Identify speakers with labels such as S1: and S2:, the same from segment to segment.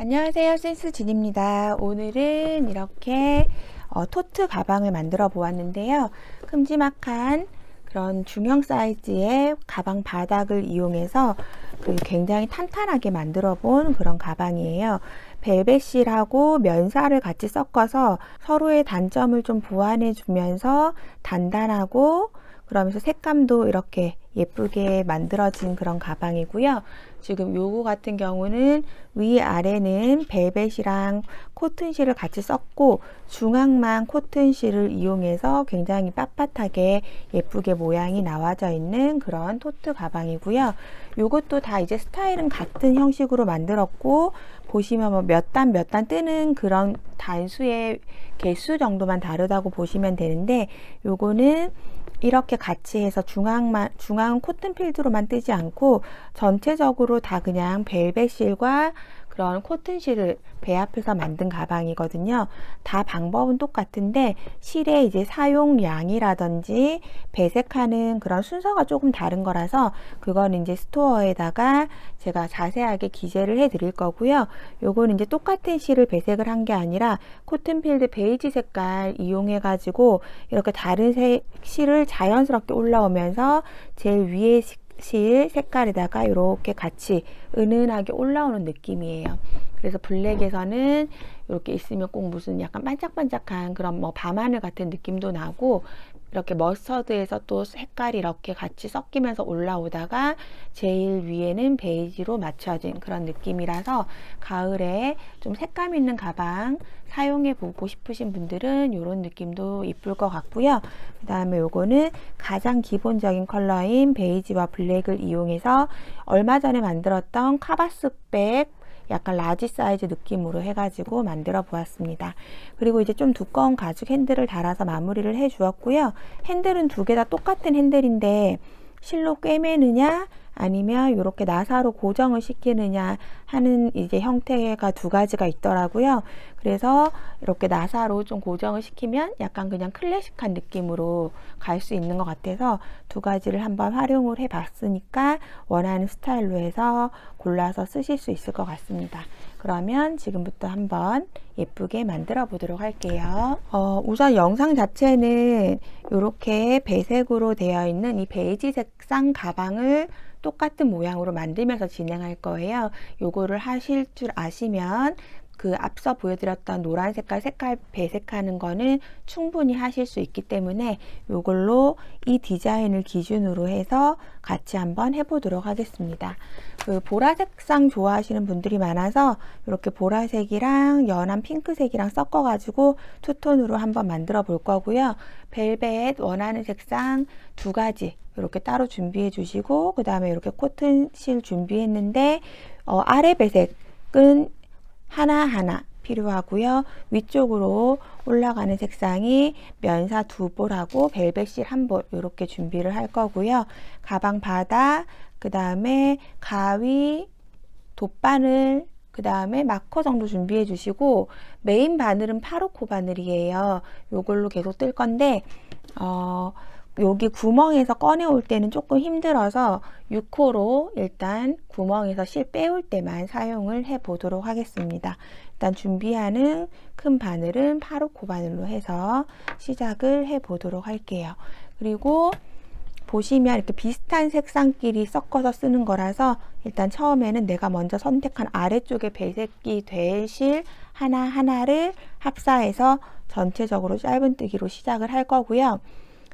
S1: 안녕하세요, 센스진입니다. 오늘은 이렇게 토트 가방을 만들어 보았는데요. 큼지막한 그런 중형 사이즈의 가방 바닥을 이용해서 굉장히 탄탄하게 만들어 본 그런 가방이에요. 벨벳실하고 면사를 같이 섞어서 서로의 단점을 좀 보완해 주면서 단단하고 그러면서 색감도 이렇게 예쁘게 만들어진 그런 가방이고요. 지금 요거 같은 경우는 위아래는 벨벳이랑 코튼실을 같이 썼고 중앙만 코튼실을 이용해서 굉장히 빳빳하게 예쁘게 모양이 나와져 있는 그런 토트 가방이고요. 요것도 다 이제 스타일은 같은 형식으로 만들었고 보시면 뭐 몇 단 몇 단 뜨는 그런 단수의 개수 정도만 다르다고 보시면 되는데 요거는 이렇게 같이 해서 중앙 코튼 필드로만 뜨지 않고 전체적으로 다 그냥 벨벳실과 그런 코튼실을 배합해서 만든 가방이거든요. 다 방법은 똑같은데 실의 이제 사용량이라든지 배색하는 그런 순서가 조금 다른 거라서 그거는 이제 스토어에다가 제가 자세하게 기재를 해 드릴 거고요. 요거는 이제 똑같은 실을 배색을 한 게 아니라 코튼필드 베이지 색깔 이용해 가지고 이렇게 다른 실을 자연스럽게 올라오면서 제일 위에 실 색깔에다가 이렇게 같이 은은하게 올라오는 느낌이에요. 그래서 블랙에서는 이렇게 있으면 꼭 무슨 약간 반짝반짝한 그런 뭐 밤하늘 같은 느낌도 나고 이렇게 머스터드에서 또 색깔이 이렇게 같이 섞이면서 올라오다가 제일 위에는 베이지로 맞춰진 그런 느낌이라서 가을에 좀 색감 있는 가방 사용해 보고 싶으신 분들은 이런 느낌도 이쁠 것 같고요. 그 다음에 요거는 가장 기본적인 컬러인 베이지와 블랙을 이용해서 얼마 전에 만들었던 카바스백 약간 라지 사이즈 느낌으로 해가지고 만들어 보았습니다. 그리고 이제 좀 두꺼운 가죽 핸들을 달아서 마무리를 해 주었고요. 핸들은 두 개 다 똑같은 핸들인데 실로 꿰매느냐 아니면 이렇게 나사로 고정을 시키느냐 하는 이제 형태가 두 가지가 있더라고요. 그래서 이렇게 나사로 좀 고정을 시키면 약간 그냥 클래식한 느낌으로 갈 수 있는 것 같아서 두 가지를 한번 활용을 해 봤으니까 원하는 스타일로 해서 골라서 쓰실 수 있을 것 같습니다. 그러면 지금부터 한번 예쁘게 만들어 보도록 할게요. 우선 영상 자체는 이렇게 배색으로 되어 있는 이 베이지 색상 가방을 똑같은 모양으로 만들면서 진행할 거예요. 요거를 하실 줄 아시면 그 앞서 보여드렸던 노란 색깔 배색하는 거는 충분히 하실 수 있기 때문에 요걸로 이 디자인을 기준으로 해서 같이 한번 해보도록 하겠습니다. 그 보라색상 좋아하시는 분들이 많아서 이렇게 보라색이랑 연한 핑크색이랑 섞어가지고 투톤으로 한번 만들어 볼 거고요. 벨벳 원하는 색상 두 가지 이렇게 따로 준비해 주시고 그 다음에 이렇게 코튼실 준비했는데 아래 배색은 하나하나 필요하고요. 위쪽으로 올라가는 색상이 면사 두 볼하고 벨벳실 한 볼 이렇게 준비를 할 거고요. 가방 바닥, 그 다음에 가위, 돗바늘, 그 다음에 마커 정도 준비해 주시고 메인 바늘은 파르코 바늘이에요. 요걸로 계속 뜰 건데 여기 구멍에서 꺼내올 때는 조금 힘들어서 6호로 일단 구멍에서 실 빼올 때만 사용을 해 보도록 하겠습니다. 일단 준비하는 큰 바늘은 파르코 바늘로 해서 시작을 해 보도록 할게요. 그리고 보시면 이렇게 비슷한 색상끼리 섞어서 쓰는 거라서 일단 처음에는 내가 먼저 선택한 아래쪽에 배색이 될 실 하나하나를 합사해서 전체적으로 짧은뜨기로 시작을 할 거고요.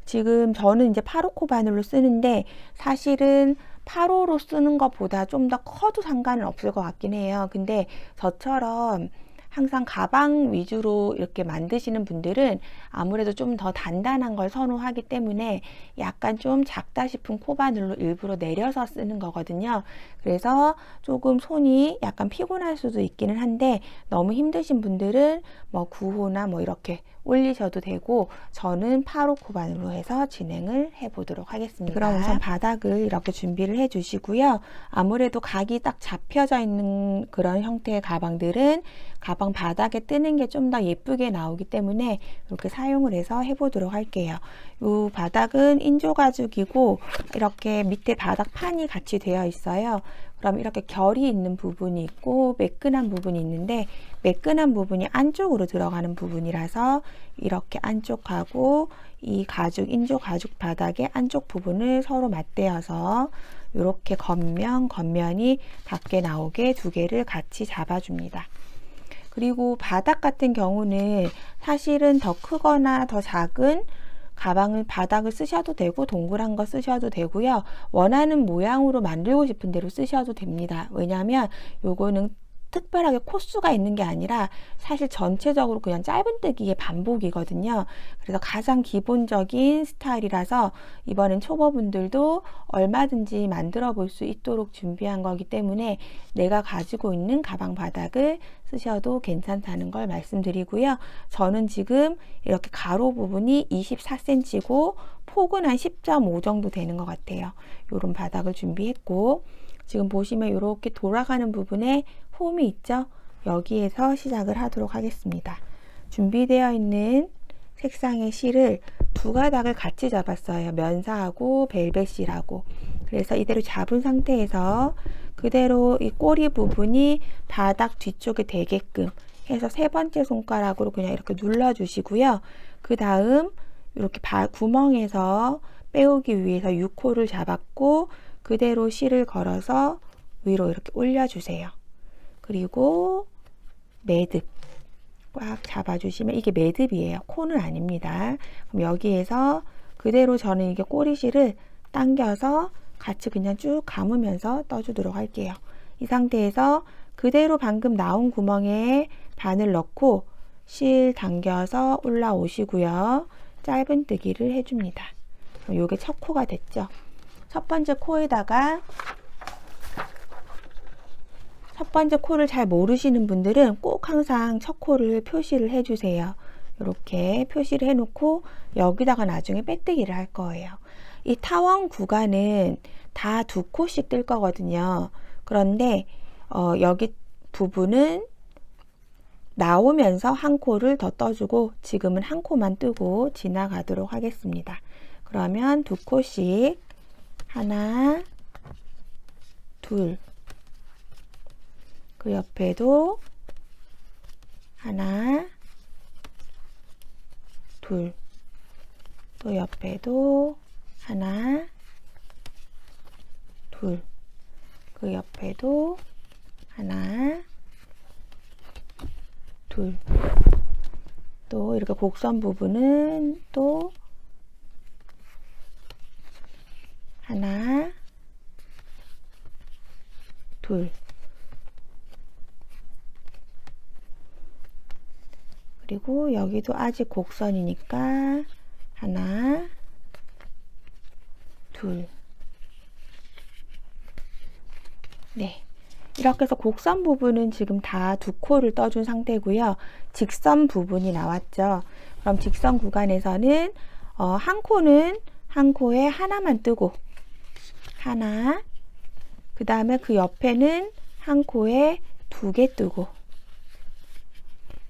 S1: 지금 저는 이제 파르코 바늘로 쓰는데 사실은 8호로 쓰는 것보다 좀 더 커도 상관은 없을 것 같긴 해요. 근데 저처럼 항상 가방 위주로 이렇게 만드시는 분들은 아무래도 좀 더 단단한 걸 선호하기 때문에 약간 좀 작다 싶은 코바늘로 일부러 내려서 쓰는 거거든요. 그래서 조금 손이 약간 피곤할 수도 있기는 한데 너무 힘드신 분들은 뭐 9호나 뭐 이렇게 올리셔도 되고 저는 8호 코바늘로 해서 진행을 해 보도록 하겠습니다. 그럼 우선 바닥을 이렇게 준비를 해 주시고요. 아무래도 각이 딱 잡혀져 있는 그런 형태의 가방들은 가방 바닥에 뜨는 게 좀 더 예쁘게 나오기 때문에 이렇게 사용을 해서 해보도록 할게요. 이 바닥은 인조 가죽이고 이렇게 밑에 바닥판이 같이 되어 있어요. 그럼 이렇게 결이 있는 부분이 있고 매끈한 부분이 있는데, 매끈한 부분이 안쪽으로 들어가는 부분이라서 이렇게 안쪽하고 이 가죽, 인조 가죽 바닥의 안쪽 부분을 서로 맞대어서 이렇게 겉면이 밖에 나오게 두 개를 같이 잡아줍니다. 그리고 바닥 같은 경우는 사실은 더 크거나 더 작은 바닥을 쓰셔도 되고 동그란 거 쓰셔도 되고요. 원하는 모양으로 만들고 싶은 대로 쓰셔도 됩니다. 왜냐하면 요거는 특별하게 코수가 있는 게 아니라 사실 전체적으로 그냥 짧은뜨기의 반복이거든요. 그래서 가장 기본적인 스타일이라서 이번엔 초보분들도 얼마든지 만들어 볼 수 있도록 준비한 거기 때문에 내가 가지고 있는 가방 바닥을 쓰셔도 괜찮다는 걸 말씀드리고요. 저는 지금 이렇게 가로 부분이 24cm고 폭은 한 10.5 정도 되는 것 같아요. 이런 바닥을 준비했고, 지금 보시면 이렇게 돌아가는 부분에 홈이 있죠? 여기에서 시작을 하도록 하겠습니다. 준비되어 있는 색상의 실을 두 가닥을 같이 잡았어요. 면사하고 벨벳 실하고. 그래서 이대로 잡은 상태에서 그대로 이 꼬리 부분이 바닥 뒤쪽에 되게끔 해서 세 번째 손가락으로 그냥 이렇게 눌러주시고요. 그 다음 이렇게 구멍에서 빼오기 위해서 6호를 잡았고 그대로 실을 걸어서 위로 이렇게 올려주세요. 그리고 매듭 꽉 잡아주시면, 이게 매듭이에요. 코는 아닙니다. 그럼 여기에서 그대로 저는 이게 꼬리실을 당겨서 같이 그냥 쭉 감으면서 떠주도록 할게요. 이 상태에서 그대로 방금 나온 구멍에 바늘 넣고 실 당겨서 올라오시고요. 짧은뜨기를 해줍니다. 요게 첫 코가 됐죠. 첫 번째 코에다가 첫 번째 코를 잘 모르시는 분들은 꼭 항상 첫 코를 표시를 해주세요. 이렇게 표시를 해놓고 여기다가 나중에 빼뜨기를 할 거예요. 이 타원 구간은 다 두 코씩 뜰 거거든요. 그런데 여기 부분은 나오면서 한 코를 더 떠주고 지금은 한 코만 뜨고 지나가도록 하겠습니다. 그러면 두 코씩 하나, 둘, 그 옆에도 하나, 둘, 또 옆에도 하나, 둘, 그 옆에도 하나, 둘, 또 이렇게 곡선 부분은 또 하나, 둘, 그리고 여기도 아직 곡선이니까 하나, 둘. 네, 이렇게 해서 곡선 부분은 지금 다 두 코를 떠준 상태고요. 직선 부분이 나왔죠. 그럼 직선 구간에서는 한 코는 한 코에 하나만 뜨고 하나, 그 다음에 그 옆에는 한 코에 두 개 뜨고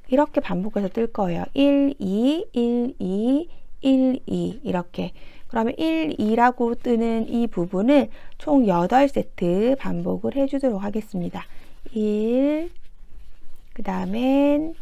S1: 이렇게 반복해서 뜰 거예요. 1, 2, 1, 2, 1, 2 이렇게. 그러면 1, 2라고 뜨는 이 부분을 총 8세트 반복을 해주도록 하겠습니다. 1, 그 다음엔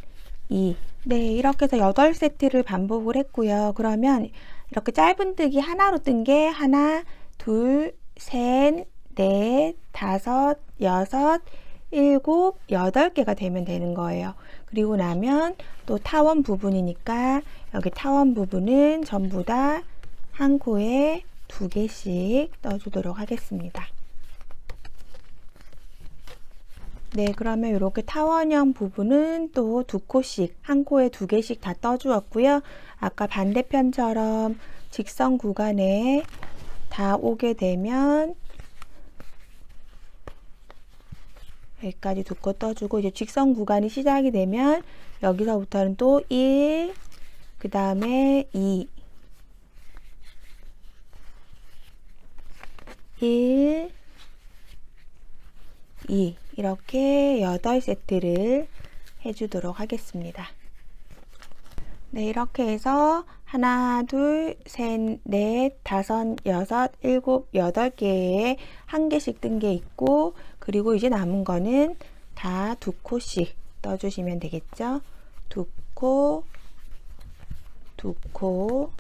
S1: 2. 네, 이렇게 해서 8세트를 반복을 했고요. 그러면 이렇게 짧은뜨기 하나로 뜬 게 하나, 둘, 셋, 넷, 다섯, 여섯, 일곱, 8개가 되면 되는 거예요. 그리고 나면 또 타원 부분이니까 여기 타원 부분은 전부 다 한 코에 두 개씩 떠주도록 하겠습니다. 네, 그러면 이렇게 타원형 부분은 또 두 코씩, 한 코에 두 개씩 다 떠주었고요. 아까 반대편처럼 직선 구간에 다 오게 되면 여기까지 두 코 떠주고, 이제 직선 구간이 시작이 되면 여기서부터는 또 1, 그 다음에 2, 1, 2 이렇게 8세트를 해주도록 하겠습니다. 네, 이렇게 해서 하나, 둘, 셋, 넷, 다섯, 여섯, 일곱, 여덟 개에 한 개씩 뜬 게 있고, 그리고 이제 남은 거는 다 두 코씩 떠주시면 되겠죠? 두 코, 두 코,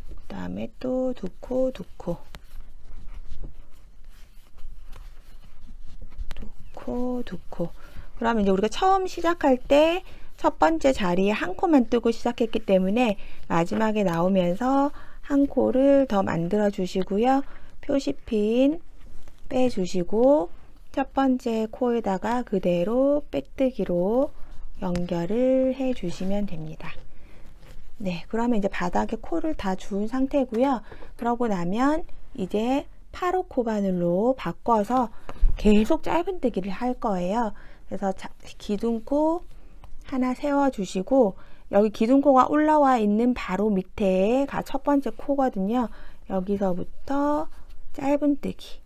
S1: 그 다음에 또 두 코, 두 코, 두 코, 두 코. 그러면 이제 우리가 처음 시작할 때 첫 번째 자리에 한 코만 뜨고 시작했기 때문에 마지막에 나오면서 한 코를 더 만들어 주시고요. 표시핀 빼주시고 첫 번째 코에다가 그대로 빼뜨기로 연결을 해 주시면 됩니다. 네, 그러면 이제 바닥에 코를 다 준 상태고요. 그러고 나면 이제 8호 코 바늘로 바꿔서 계속 짧은뜨기를 할 거예요. 그래서 기둥코 하나 세워 주시고 여기 기둥코가 올라와 있는 바로 밑에가 첫 번째 코거든요. 여기서부터 짧은뜨기.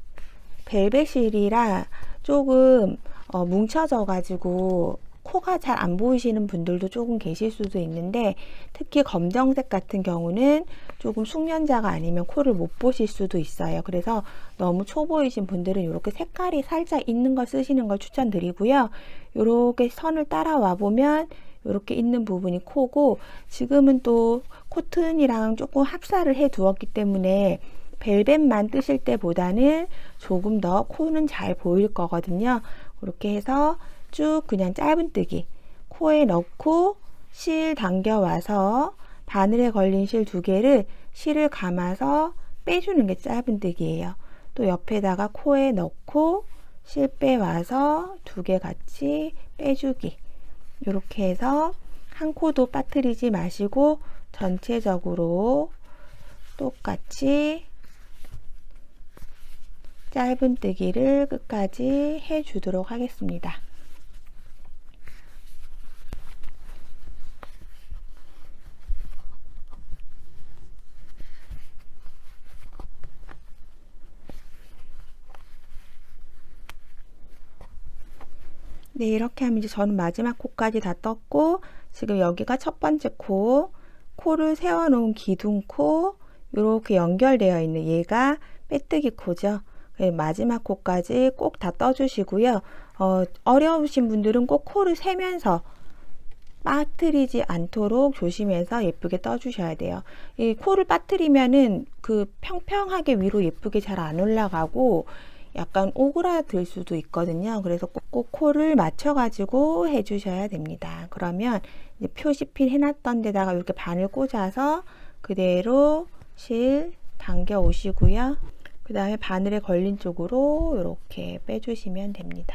S1: 벨벳실이라 조금 뭉쳐져 가지고 코가 잘 안 보이시는 분들도 조금 계실 수도 있는데, 특히 검정색 같은 경우는 조금 숙련자가 아니면 코를 못 보실 수도 있어요. 그래서 너무 초보이신 분들은 이렇게 색깔이 살짝 있는 걸 쓰시는 걸 추천드리고요. 이렇게 선을 따라와 보면 이렇게 있는 부분이 코고, 지금은 또 코튼이랑 조금 합사를 해 두었기 때문에 벨벳만 뜨실 때보다는 조금 더 코는 잘 보일 거거든요. 그렇게 해서 쭉 그냥 짧은뜨기 코에 넣고 실 당겨와서 바늘에 걸린 실 두 개를 실을 감아서 빼주는 게 짧은뜨기예요. 또 옆에다가 코에 넣고 실 빼와서 두 개 같이 빼주기. 이렇게 해서 한 코도 빠뜨리지 마시고 전체적으로 똑같이 짧은뜨기를 끝까지 해주도록 하겠습니다. 네, 이렇게 하면 이제 저는 마지막 코까지 다 떴고, 지금 여기가 첫 번째 코, 코를 세워놓은 기둥코, 이렇게 연결되어 있는 얘가 빼뜨기 코죠. 마지막 코까지 꼭 다 떠주시고요. 어려우신 분들은 꼭 코를 세면서 빠뜨리지 않도록 조심해서 예쁘게 떠주셔야 돼요. 이 코를 빠뜨리면은 그 평평하게 위로 예쁘게 잘 안 올라가고 약간 오그라들 수도 있거든요. 그래서 꼭 코를 맞춰가지고 해주셔야 됩니다. 그러면 이제 표시핀 해놨던 데다가 이렇게 바늘 꽂아서 그대로 실 당겨 오시고요. 그 다음에 바늘에 걸린 쪽으로 이렇게 빼주시면 됩니다.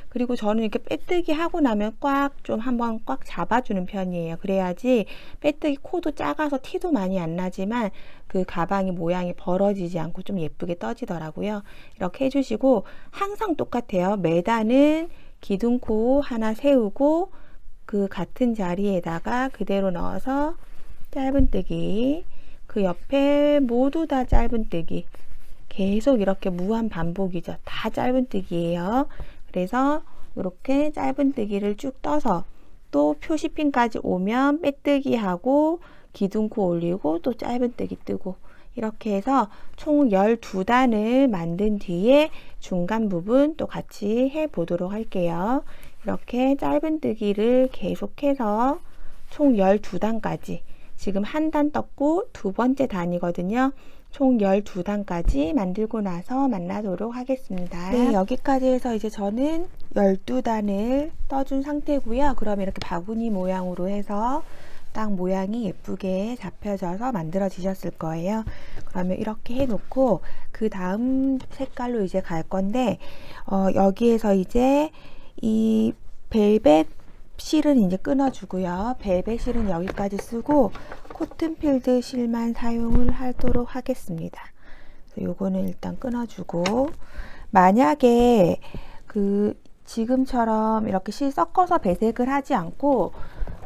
S1: 그리고 저는 이렇게 빼뜨기 하고 나면 꽉 좀 한번 꽉 잡아주는 편이에요. 그래야지 빼뜨기 코도 작아서 티도 많이 안 나지만 그 가방이 모양이 벌어지지 않고 좀 예쁘게 떠지더라고요. 이렇게 해주시고 항상 똑같아요. 매단은 기둥코 하나 세우고 그 같은 자리에다가 그대로 넣어서 짧은뜨기, 그 옆에 모두 다 짧은뜨기, 계속 이렇게 무한 반복이죠. 다 짧은뜨기예요. 그래서 이렇게 짧은뜨기를 쭉 떠서 또 표시핀까지 오면 빼뜨기 하고 기둥코 올리고 또 짧은뜨기 뜨고, 이렇게 해서 총 12단을 만든 뒤에 중간 부분 또 같이 해 보도록 할게요. 이렇게 짧은뜨기를 계속해서 총 12단까지, 지금 한 단 떴고 두 번째 단이거든요. 총 12단까지 만들고 나서 만나도록 하겠습니다. 네, 여기까지 해서 이제 저는 12단을 떠준 상태고요. 그러면 이렇게 바구니 모양으로 해서 딱 모양이 예쁘게 잡혀져서 만들어지셨을 거예요. 그러면 이렇게 해놓고 그 다음 색깔로 이제 갈 건데, 여기에서 이제 이 벨벳 실은 이제 끊어주고요. 벨벳 실은 여기까지 쓰고 코튼 필드 실만 사용을 하도록 하겠습니다. 요거는 일단 끊어주고, 만약에 그 지금처럼 이렇게 실 섞어서 배색을 하지 않고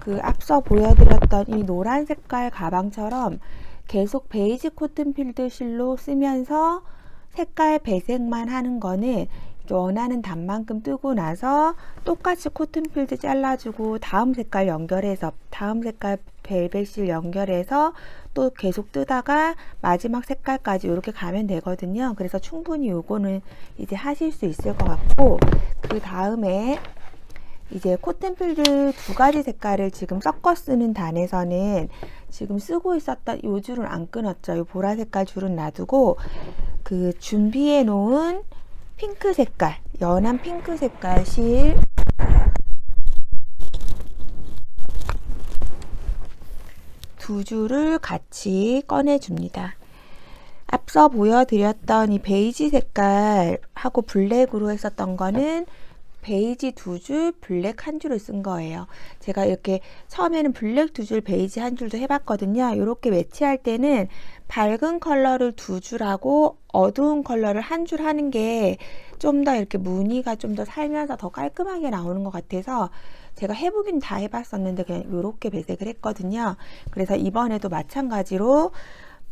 S1: 그 앞서 보여드렸던 이 노란 색깔 가방처럼 계속 베이지 코튼 필드 실로 쓰면서 색깔 배색만 하는 거는 원하는 단만큼 뜨고 나서 똑같이 코튼 필드 잘라주고 다음 색깔 연결해서 다음 색깔 벨벳실 연결해서 또 계속 뜨다가 마지막 색깔까지 이렇게 가면 되거든요. 그래서 충분히 요거는 이제 하실 수 있을 것 같고, 그 다음에 이제 코튼 필드 두 가지 색깔을 지금 섞어 쓰는 단에서는 지금 쓰고 있었던 요 줄은 안 끊었죠. 요 보라 색깔 줄은 놔두고 그 준비해 놓은 핑크 색깔, 연한 핑크 색깔 실 두 줄을 같이 꺼내 줍니다. 앞서 보여드렸던 이 베이지 색깔하고 블랙으로 했었던 거는 베이지 두 줄, 블랙 한 줄을 쓴 거예요. 제가 이렇게 처음에는 블랙 두 줄, 베이지 한 줄도 해봤거든요. 이렇게 매치할 때는 밝은 컬러를 두 줄하고 어두운 컬러를 한 줄 하는 게 좀 더 이렇게 무늬가 좀 더 살면서 더 깔끔하게 나오는 것 같아서 제가 해보긴 다 해봤었는데 그냥 이렇게 배색을 했거든요. 그래서 이번에도 마찬가지로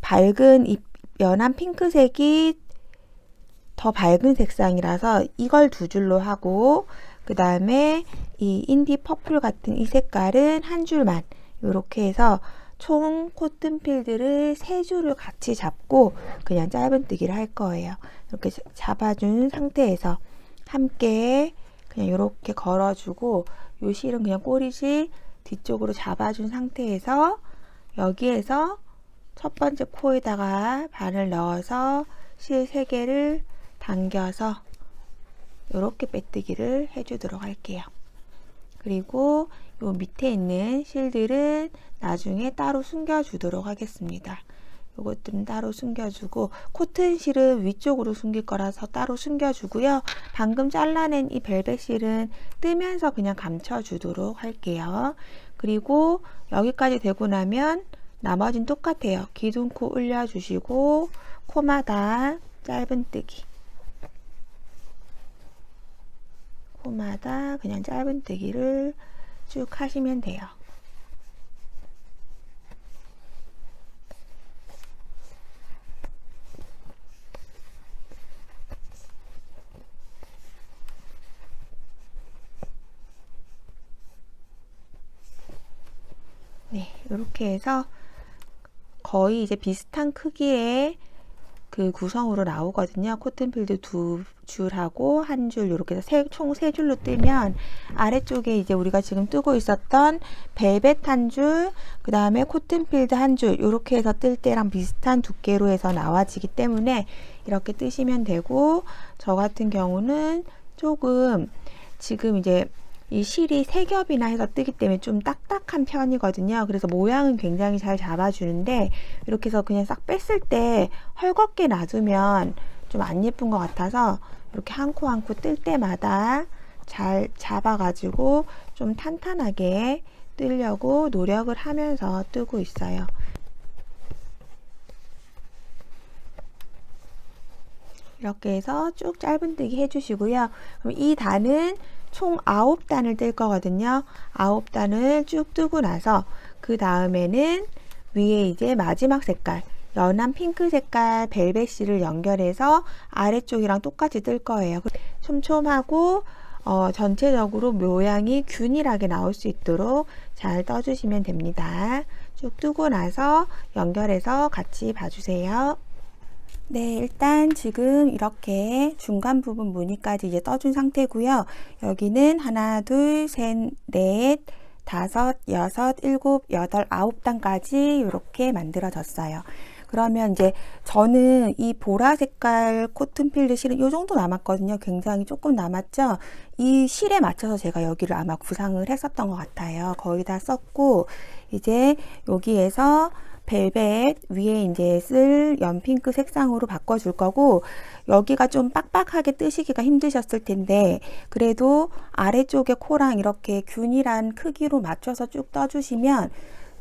S1: 밝은 이 연한 핑크색이 더 밝은 색상이라서 이걸 두 줄로 하고, 그 다음에 이 인디 퍼플 같은 이 색깔은 한 줄만 이렇게 해서 총 코튼 필드를 세 줄을 같이 잡고 그냥 짧은뜨기를 할 거예요. 이렇게 잡아준 상태에서 함께 그냥 이렇게 걸어주고, 요 실은 그냥 꼬리실 뒤쪽으로 잡아준 상태에서 여기에서 첫 번째 코에다가 바늘 넣어서 실 3개를 당겨서 이렇게 빼뜨기를 해주도록 할게요. 그리고 요 밑에 있는 실들은 나중에 따로 숨겨주도록 하겠습니다. 요것들은 따로 숨겨주고, 코튼 실은 위쪽으로 숨길 거라서 따로 숨겨주고요. 방금 잘라낸 이 벨벳 실은 뜨면서 그냥 감춰주도록 할게요. 그리고 여기까지 되고 나면 나머지는 똑같아요. 기둥코 올려주시고 코마다 짧은뜨기, 코마다 그냥 짧은뜨기를 쭉 하시면 돼요. 네, 이렇게 해서 거의 이제 비슷한 크기의 그 구성으로 나오거든요. 코튼 필드 두 줄하고 한 줄 이렇게 해서 총 세 줄로 뜨면 아래쪽에 이제 우리가 지금 뜨고 있었던 벨벳 한 줄, 그 다음에 코튼 필드 한 줄 이렇게 해서 뜰 때랑 비슷한 두께로 해서 나와지기 때문에 이렇게 뜨시면 되고, 저 같은 경우는 조금 지금 이제 이 실이 3겹이나 해서 뜨기 때문에 좀 딱딱한 편이거든요. 그래서 모양은 굉장히 잘 잡아주는데 이렇게 해서 그냥 싹 뺐을 때 헐겁게 놔두면 좀 안 예쁜 것 같아서 이렇게 한 코 한 코 뜰 때마다 잘 잡아가지고 좀 탄탄하게 뜨려고 노력을 하면서 뜨고 있어요. 이렇게 해서 쭉 짧은뜨기 해주시고요. 그럼 이 단은 총 9단을 뜰 거거든요. 9단을 쭉 뜨고 나서 그 다음에는 위에 이제 마지막 색깔 연한 핑크 색깔 벨벳 실을 연결해서 아래쪽이랑 똑같이 뜰 거예요. 촘촘하고 전체적으로 모양이 균일하게 나올 수 있도록 잘 떠주시면 됩니다. 쭉 뜨고 나서 연결해서 같이 봐주세요. 네, 일단 지금 이렇게 중간 부분 무늬까지 이제 떠준 상태고요. 여기는 하나, 둘, 셋, 넷, 다섯, 여섯, 일곱, 여덟, 9단까지 이렇게 만들어졌어요. 그러면 이제 저는 이 보라 색깔 코튼 필드 실은 이 정도 남았거든요. 굉장히 조금 남았죠. 이 실에 맞춰서 제가 여기를 아마 구상을 했었던 것 같아요. 거의 다 썼고, 이제 여기에서 벨벳 위에 이제 쓸 연핑크 색상으로 바꿔줄 거고, 여기가 좀 빡빡하게 뜨시기가 힘드셨을 텐데 그래도 아래쪽에 코랑 이렇게 균일한 크기로 맞춰서 쭉 떠주시면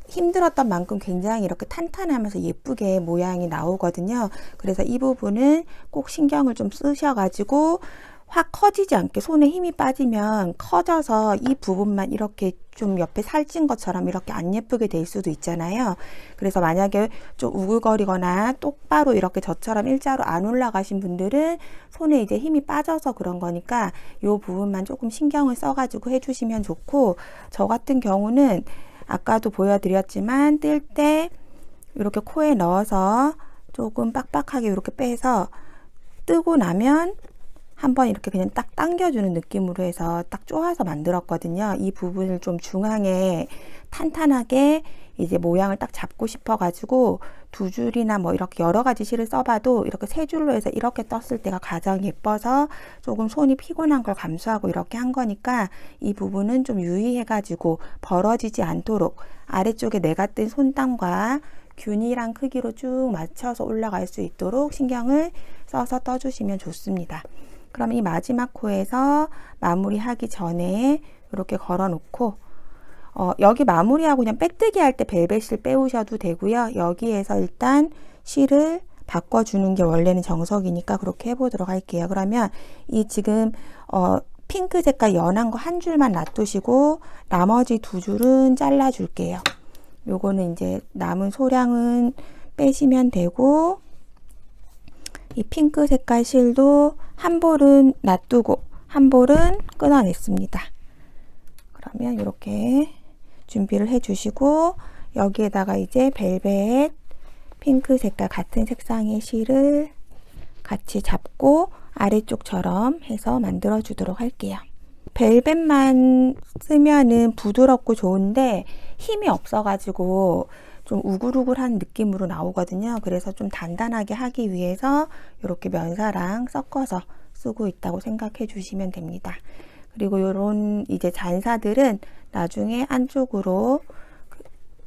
S1: 힘들었던 만큼 굉장히 이렇게 탄탄하면서 예쁘게 모양이 나오거든요. 그래서 이 부분은 꼭 신경을 좀 쓰셔가지고 확 커지지 않게, 손에 힘이 빠지면 커져서 이 부분만 이렇게 좀 옆에 살찐 것처럼 이렇게 안 예쁘게 될 수도 있잖아요. 그래서 만약에 좀 우글거리거나 똑바로 이렇게 저처럼 일자로 안 올라가신 분들은 손에 이제 힘이 빠져서 그런 거니까 이 부분만 조금 신경을 써가지고 해주시면 좋고, 저 같은 경우는 아까도 보여드렸지만 뜰 때 이렇게 코에 넣어서 조금 빡빡하게 이렇게 빼서 뜨고 나면 한번 이렇게 그냥 딱 당겨주는 느낌으로 해서 딱 쪼아서 만들었거든요. 이 부분을 좀 중앙에 탄탄하게 이제 모양을 딱 잡고 싶어 가지고 두 줄이나 뭐 이렇게 여러 가지 실을 써봐도 이렇게 세 줄로 해서 이렇게 떴을 때가 가장 예뻐서 조금 손이 피곤한 걸 감수하고 이렇게 한 거니까 이 부분은 좀 유의해 가지고 벌어지지 않도록 아래쪽에 내가 뜬 손땀과 균일한 크기로 쭉 맞춰서 올라갈 수 있도록 신경을 써서 떠주시면 좋습니다. 그럼 이 마지막 코에서 마무리하기 전에 이렇게 걸어 놓고, 여기 마무리하고 그냥 빼뜨기 할 때 벨벳실 빼오셔도 되고요. 여기에서 일단 실을 바꿔주는 게 원래는 정석이니까 그렇게 해보도록 할게요. 그러면 이 지금 핑크 색깔 연한 거 한 줄만 놔두시고 나머지 두 줄은 잘라 줄게요. 요거는 이제 남은 소량은 빼시면 되고, 이 핑크 색깔 실도 한 볼은 놔두고 한 볼은 끊어냈습니다. 그러면 이렇게 준비를 해 주시고, 여기에다가 이제 벨벳 핑크 색깔 같은 색상의 실을 같이 잡고 아래쪽처럼 해서 만들어 주도록 할게요. 벨벳만 쓰면은 부드럽고 좋은데 힘이 없어가지고 좀 우글우글한 느낌으로 나오거든요. 그래서 좀 단단하게 하기 위해서 이렇게 면사랑 섞어서 쓰고 있다고 생각해 주시면 됩니다. 그리고 이런 이제 잔사들은 나중에 안쪽으로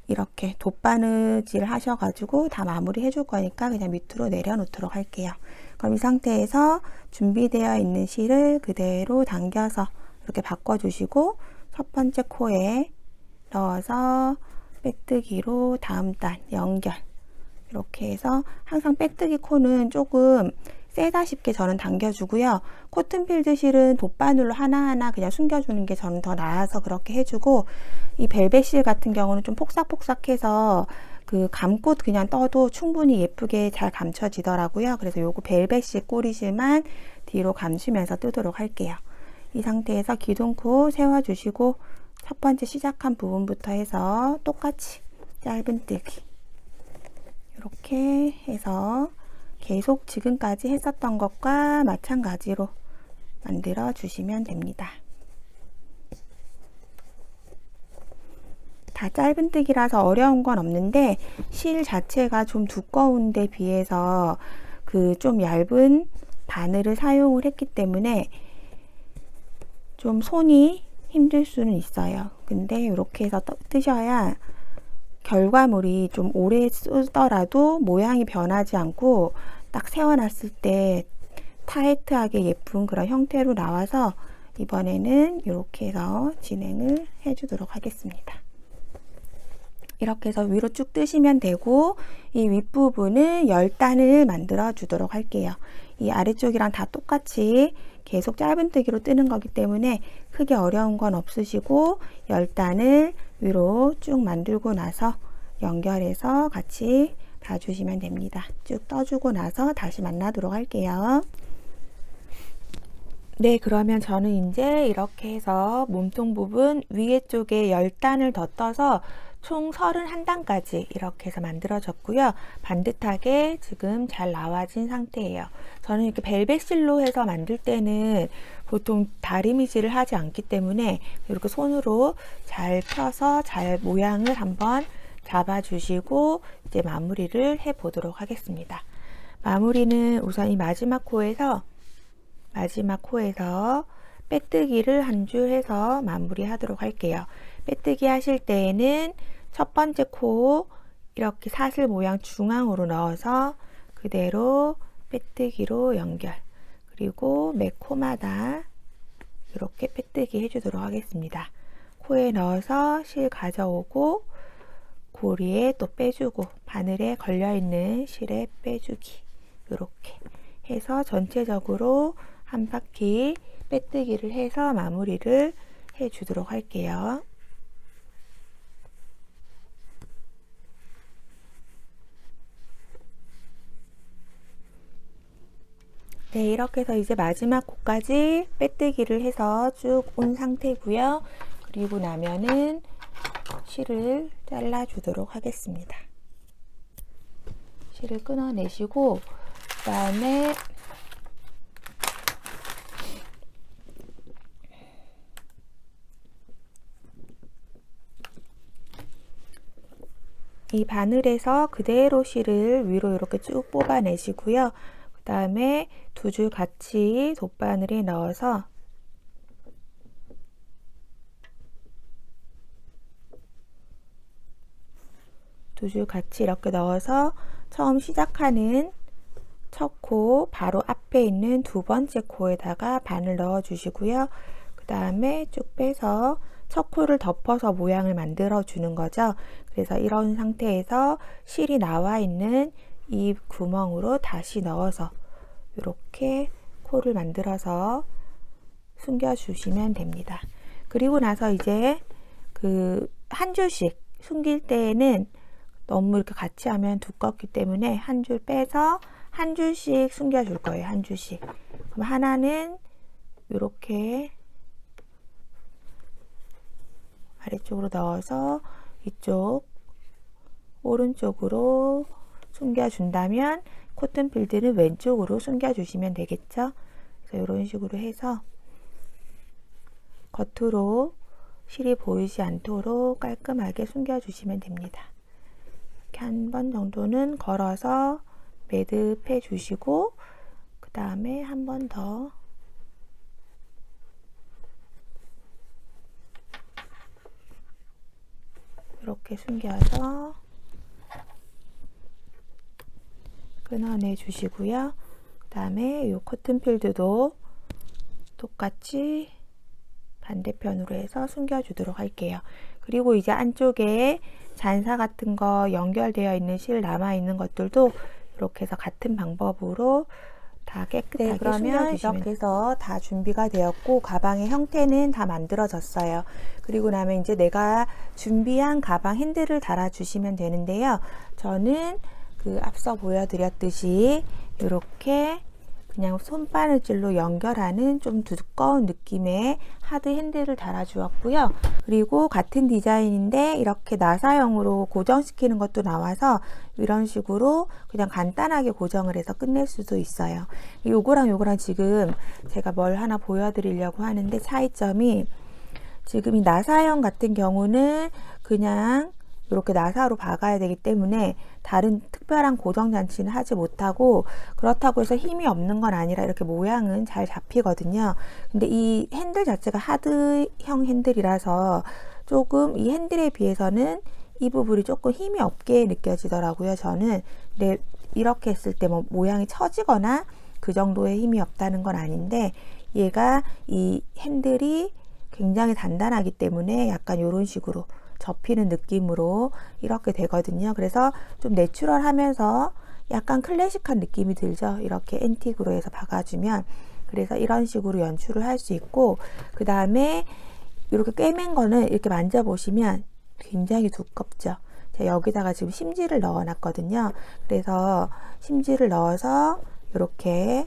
S1: 이렇게 돗바느질 하셔가지고 다 마무리 해줄 거니까 그냥 밑으로 내려놓도록 할게요. 그럼 이 상태에서 준비되어 있는 실을 그대로 당겨서 이렇게 바꿔주시고 첫 번째 코에 넣어서 빼뜨기로 다음 단 연결, 이렇게 해서 항상 빼뜨기 코는 조금 세다 싶게 저는 당겨주고요. 코튼필드 실은 돗바늘로 하나하나 그냥 숨겨주는 게 저는 더 나아서 그렇게 해주고, 이 벨벳 실 같은 경우는 좀 폭삭폭삭해서 그 감고 그냥 떠도 충분히 예쁘게 잘 감춰지더라고요. 그래서 요거 벨벳 실 꼬리실만 뒤로 감추면서 뜨도록 할게요. 이 상태에서 기둥코 세워주시고 첫 번째 시작한 부분부터 해서 똑같이 짧은뜨기 이렇게 해서 계속 지금까지 했었던 것과 마찬가지로 만들어 주시면 됩니다. 다 짧은뜨기라서 어려운 건 없는데 실 자체가 좀 두꺼운 데 비해서 그 좀 얇은 바늘을 사용을 했기 때문에 좀 손이 힘들 수는 있어요. 근데 이렇게 해서 뜨셔야 결과물이 좀 오래 쓰더라도 모양이 변하지 않고 딱 세워놨을 때 타이트하게 예쁜 그런 형태로 나와서 이번에는 이렇게 해서 진행을 해주도록 하겠습니다. 이렇게 해서 위로 쭉 뜨시면 되고, 이 윗부분은 열단을 만들어 주도록 할게요. 이 아래쪽이랑 다 똑같이 계속 짧은뜨기로 뜨는 거기 때문에 크게 어려운 건 없으시고, 열단을 위로 쭉 만들고 나서 연결해서 같이 봐주시면 됩니다. 쭉 떠주고 나서 다시 만나도록 할게요. 네, 그러면 저는 이제 이렇게 해서 몸통 부분 위에 쪽에 10단을 더 떠서 총 31단까지 이렇게 해서 만들어졌고요. 반듯하게 지금 잘 나와진 상태예요. 저는 이렇게 벨벳 실로 해서 만들 때는 보통 다리미질을 하지 않기 때문에 이렇게 손으로 잘 펴서 잘 모양을 한번 잡아주시고 이제 마무리를 해 보도록 하겠습니다. 마무리는 우선 이 마지막 코에서 빼뜨기를 한 줄 해서 마무리 하도록 할게요. 빼뜨기 하실 때에는 첫 번째 코 이렇게 사슬 모양 중앙으로 넣어서 그대로 빼뜨기로 연결, 그리고 매 코마다 이렇게 빼뜨기 해주도록 하겠습니다. 코에 넣어서 실 가져오고 고리에 또 빼주고 바늘에 걸려있는 실에 빼주기, 이렇게 해서 전체적으로 한 바퀴 빼뜨기를 해서 마무리를 해 주도록 할게요. 네, 이렇게 해서 이제 마지막 코까지 빼뜨기를 해서 쭉 온 상태고요. 그리고 나면은 실을 잘라 주도록 하겠습니다. 실을 끊어내시고, 그 다음에 이 바늘에서 그대로 실을 위로 이렇게 쭉 뽑아내시고요. 그 다음에 두 줄 같이 돗바늘에 넣어서 두 줄 같이 이렇게 넣어서 처음 시작하는 첫 코 바로 앞에 있는 두 번째 코에다가 바늘 넣어 주시고요. 그 다음에 쭉 빼서 첫 코를 덮어서 모양을 만들어 주는 거죠. 그래서 이런 상태에서 실이 나와 있는 이 구멍으로 다시 넣어서 이렇게 코를 만들어서 숨겨 주시면 됩니다. 그리고 나서 이제 그 한 줄씩 숨길 때에는 너무 이렇게 같이 하면 두껍기 때문에 한 줄 빼서 한 줄씩 숨겨 줄 거예요. 한 줄씩. 그럼 하나는 이렇게 아래쪽으로 넣어서 이쪽 오른쪽으로 숨겨 준다면 코튼 필드는 왼쪽으로 숨겨 주시면 되겠죠. 그래서 이런 식으로 해서 겉으로 실이 보이지 않도록 깔끔하게 숨겨 주시면 됩니다. 이렇게 한 번 정도는 걸어서 매듭해 주시고, 그 다음에 한 번 더 이렇게 숨겨서 끊어내 주시고요. 그 다음에 이 코튼 필드도 똑같이 반대편으로 해서 숨겨 주도록 할게요. 그리고 이제 안쪽에 잔사 같은 거 연결되어 있는 실 남아 있는 것들도 이렇게 해서 같은 방법으로 다 깨끗하게
S2: 네, 그러면
S1: 이렇게 해서 다 준비가 되었고 가방의 형태는 다 만들어졌어요. 그리고 나면 이제 내가 준비한 가방 핸들을 달아 주시면 되는데요. 저는 그 앞서 보여드렸듯이 이렇게 그냥 손바느질로 연결하는 좀 두꺼운 느낌의 하드 핸들을 달아 주었고요. 그리고 같은 디자인인데 이렇게 나사형으로 고정시키는 것도 나와서 이런 식으로 그냥 간단하게 고정을 해서 끝낼 수도 있어요. 요거랑 요거랑 지금 제가 뭘 하나 보여드리려고 하는데 차이점이, 지금 이 나사형 같은 경우는 그냥 이렇게 나사로 박아야 되기 때문에 다른 특별한 고정 장치는 하지 못하고, 그렇다고 해서 힘이 없는 건 아니라 이렇게 모양은 잘 잡히거든요. 근데 이 핸들 자체가 하드형 핸들이라서 조금 이 핸들에 비해서는 이 부분이 조금 힘이 없게 느껴지더라고요. 저는. 근데 이렇게 했을 때 뭐 모양이 처지거나 그 정도의 힘이 없다는 건 아닌데, 얘가 이 핸들이 굉장히 단단하기 때문에 약간 이런 식으로 접히는 느낌으로 이렇게 되거든요. 그래서 좀 내추럴하면서 약간 클래식한 느낌이 들죠. 이렇게 앤틱으로 해서 박아주면. 그래서 이런 식으로 연출을 할 수 있고, 그 다음에 이렇게 꿰맨 거는 이렇게 만져보시면 굉장히 두껍죠. 제가 여기다가 지금 심지를 넣어 놨거든요. 그래서 심지를 넣어서 이렇게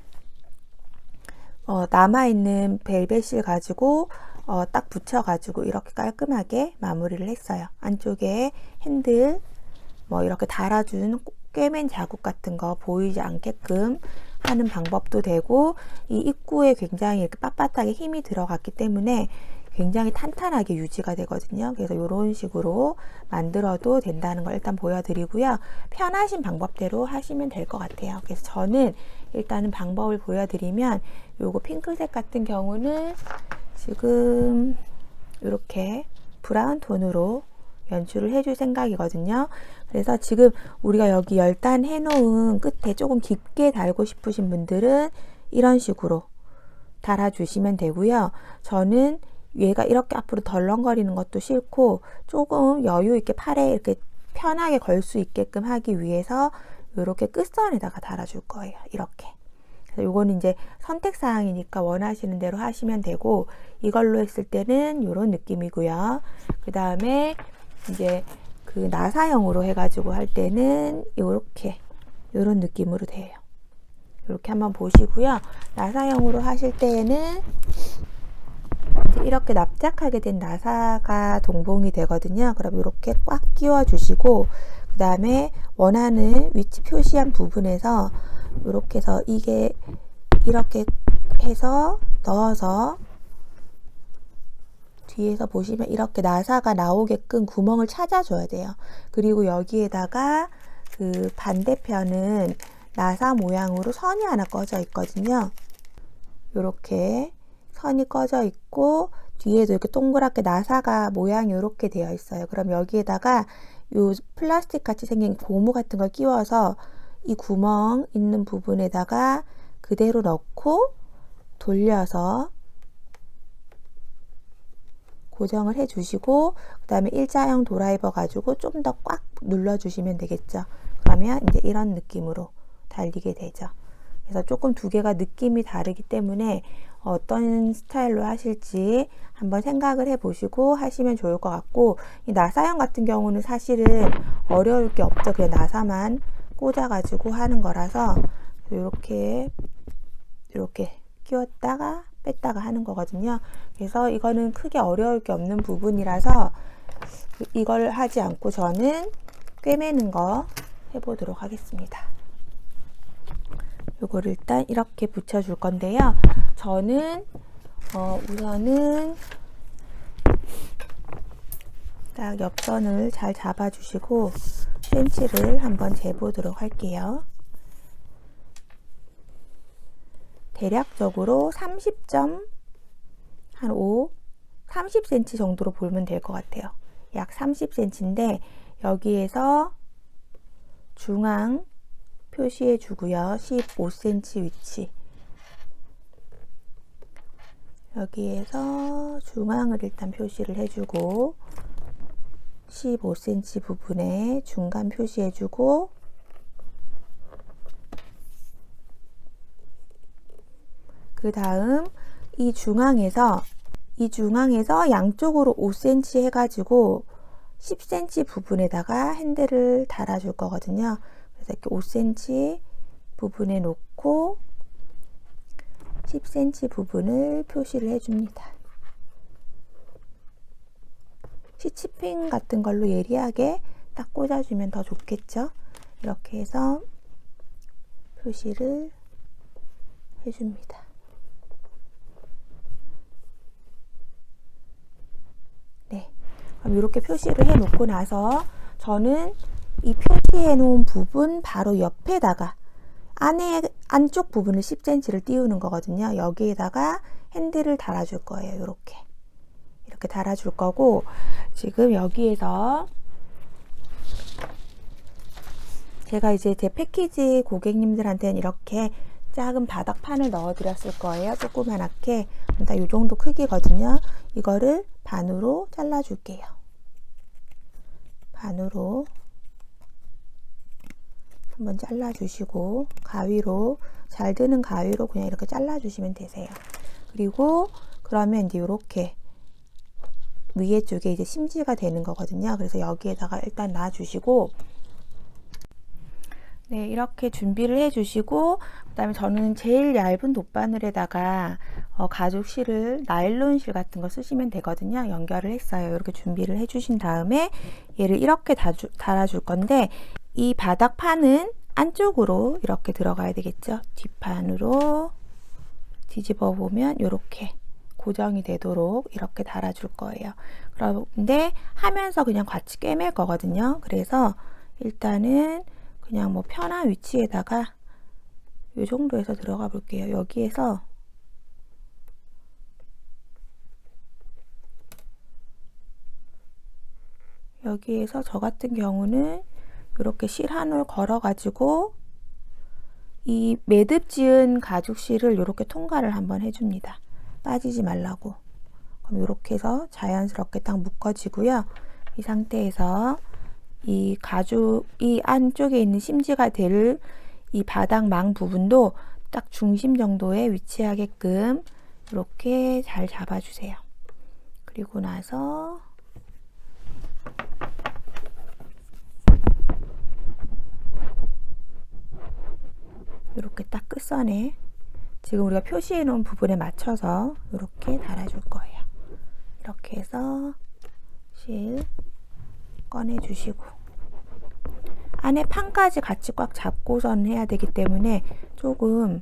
S1: 남아있는 벨벳실 가지고 딱 붙여가지고 이렇게 깔끔하게 마무리를 했어요. 안쪽에 핸들 뭐 이렇게 달아준 꿰맨 자국 같은 거 보이지 않게끔 하는 방법도 되고, 이 입구에 굉장히 이렇게 빳빳하게 힘이 들어갔기 때문에 굉장히 탄탄하게 유지가 되거든요. 그래서 이런 식으로 만들어도 된다는 걸 일단 보여드리고요. 편하신 방법대로 하시면 될 것 같아요. 그래서 저는 일단은 방법을 보여드리면, 요거 핑크색 같은 경우는 지금 이렇게 브라운 톤으로 연출을 해줄 생각이거든요. 그래서 지금 우리가 여기 열단 해놓은 끝에 조금 깊게 달고 싶으신 분들은 이런 식으로 달아주시면 되고요. 저는 얘가 이렇게 앞으로 덜렁거리는 것도 싫고 조금 여유 있게 팔에 이렇게 편하게 걸 수 있게끔 하기 위해서 이렇게 끝선에다가 달아줄 거예요. 이렇게. 그래서 요거는 이제 선택 사항이니까 원하시는 대로 하시면 되고, 이걸로 했을 때는 요런 느낌이고요. 그 다음에 이제 그 나사형으로 해가지고 할 때는 요렇게 요런 느낌으로 돼요. 이렇게 한번 보시고요. 나사형으로 하실 때에는 이렇게 납작하게 된 나사가 동봉이 되거든요. 그럼 이렇게 꽉 끼워 주시고, 그 다음에 원하는 위치 표시한 부분에서 이렇게 해서 이게 이렇게 해서 넣어서 뒤에서 보시면 이렇게 나사가 나오게끔 구멍을 찾아줘야 돼요. 그리고 여기에다가 그 반대편은 나사 모양으로 선이 하나 꺼져 있거든요. 이렇게 선이 꺼져 있고 뒤에도 이렇게 동그랗게 나사가 모양이 이렇게 되어 있어요. 그럼 여기에다가 요 플라스틱 같이 생긴 고무 같은 걸 끼워서 이 구멍 있는 부분에다가 그대로 넣고 돌려서 고정을 해 주시고, 그 다음에 일자형 드라이버 가지고 좀 더 꽉 눌러 주시면 되겠죠. 그러면 이제 이런 느낌으로 달리게 되죠. 그래서 조금 두 개가 느낌이 다르기 때문에 어떤 스타일로 하실지 한번 생각을 해 보시고 하시면 좋을 것 같고, 이 나사형 같은 경우는 사실은 어려울 게 없죠. 그냥 나사만 꽂아 가지고 하는 거라서 이렇게 끼웠다가 뺐다가 하는 거거든요. 그래서 이거는 크게 어려울 게 없는 부분이라서 이걸 하지 않고 저는 꿰매는 거 해보도록 하겠습니다. 요거를 일단 이렇게 붙여줄 건데요. 저는 우선은 딱 옆선을 잘 잡아주시고 센치를 한번 재보도록 할게요. 대략적으로 30점 한 30cm 정도로 보면 될 것 같아요. 약 30cm인데 여기에서 중앙 표시해 주고요. 15cm 위치. 여기에서 중앙을 일단 표시를 해주고 15cm 부분에 중간 표시해 주고, 그 다음 이 중앙에서 양쪽으로 5cm 해가지고 10cm 부분에다가 핸들을 달아줄 거거든요. 그래서 이렇게 5cm 부분에 놓고 10cm 부분을 표시를 해줍니다. 시치핑 같은 걸로 예리하게 딱 꽂아주면 더 좋겠죠. 이렇게 해서 표시를 해줍니다. 네, 그럼 이렇게 표시를 해 놓고 나서 저는 이 표시해 놓은 부분 바로 옆에다가 안쪽 부분을 10cm를 띄우는 거거든요. 여기에다가 핸들을 달아줄 거예요. 이렇게 달아줄 거고, 지금 여기에서 제가 이제 제 패키지 고객님들한테는 이렇게 작은 바닥판을 넣어 드렸을 거예요. 조그만하게. 다 이 정도 크기거든요. 이거를 반으로 잘라 줄게요. 반으로 한번 잘라 주시고, 가위로 잘 드는 가위로 그냥 이렇게 잘라 주시면 되세요. 그리고 그러면 이제 이렇게 위에 쪽에 이제 심지가 되는 거거든요. 그래서 여기에다가 일단 놔 주시고, 네, 이렇게 준비를 해 주시고, 그 다음에 저는 제일 얇은 돗바늘에다가 가죽 실을 나일론 실 같은 거 쓰시면 되거든요. 연결을 했어요. 이렇게 준비를 해 주신 다음에 얘를 이렇게 달아줄 건데, 이 바닥판은 안쪽으로 이렇게 들어가야 되겠죠. 뒷판으로 뒤집어 보면 이렇게 고정이 되도록 이렇게 달아줄 거예요. 그런데 하면서 그냥 같이 꿰맬 거거든요. 그래서 일단은 그냥 뭐 편한 위치에다가 이 정도에서 들어가 볼게요. 여기에서 저 같은 경우는 이렇게 실 한 올 걸어 가지고 이 매듭 지은 가죽 실을 이렇게 통과를 한번 해줍니다. 빠지지 말라고. 그럼 이렇게 해서 자연스럽게 딱 묶어지고요. 이 상태에서 이 가죽 이 안쪽에 있는 심지가 될 이 바닥망 부분도 딱 중심 정도에 위치하게끔 이렇게 잘 잡아주세요. 그리고 나서 이렇게 딱 끝선에 지금 우리가 표시해 놓은 부분에 맞춰서 이렇게 달아줄 거예요. 이렇게 해서 실 꺼내 주시고, 안에 판까지 같이 꽉 잡고선 해야 되기 때문에 조금